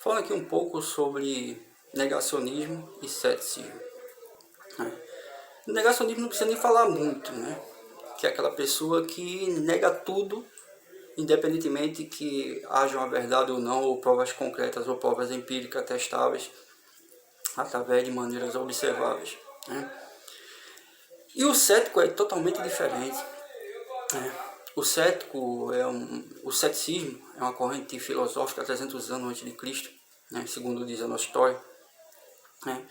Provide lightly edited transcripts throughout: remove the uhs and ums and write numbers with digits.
Falando aqui um pouco sobre negacionismo e ceticismo. Negacionismo não precisa nem falar muito, né? Que é aquela pessoa que nega tudo, independentemente que haja uma verdade ou não, ou provas concretas ou provas empíricas testáveis, através de maneiras observáveis, né? E o cético é totalmente diferente, né? O ceticismo é uma corrente filosófica há 300 anos antes de Cristo, né? Segundo diz a nossa história, né?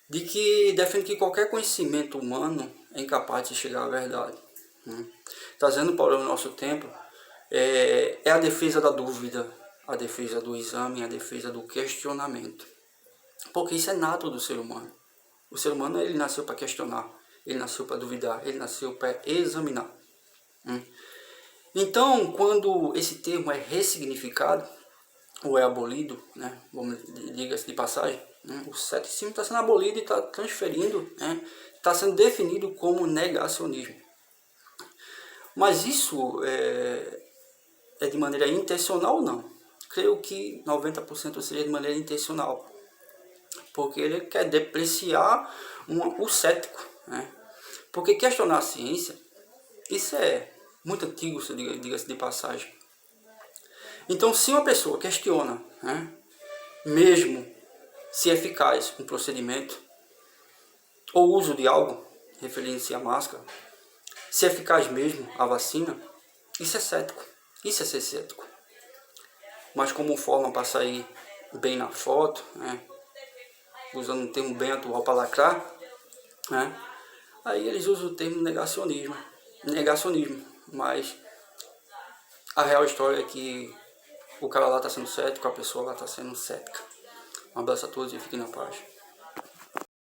De que defende que qualquer conhecimento humano é incapaz de chegar à verdade, né? Trazendo para o nosso tempo, é a defesa da dúvida, a defesa do exame, a defesa do questionamento. Porque isso é nato do ser humano. O ser humano, ele nasceu para questionar, ele nasceu para duvidar, ele nasceu para examinar. Então, quando esse termo é ressignificado, ou é abolido, né, diga-se de passagem, né, o ceticismo está sendo abolido e está transferindo, né, está sendo definido como negacionismo. Mas isso é de maneira intencional ou não? Creio que 90% seria de maneira intencional, porque ele quer depreciar o cético, né? Porque questionar a ciência, isso é muito antigo, diga-se de passagem. Então, se uma pessoa questiona, né, mesmo se é eficaz um procedimento ou uso de algo, referindo-se à máscara, se é eficaz mesmo a vacina, isso é cético, isso é ser cético. Mas como forma para sair bem na foto, né, usando um termo bem atual para lacrar, né, aí eles usam o termo negacionismo, mas a real história é que o cara lá está sendo cético, a pessoa lá está sendo cética. Um abraço a todos e fiquem na paz.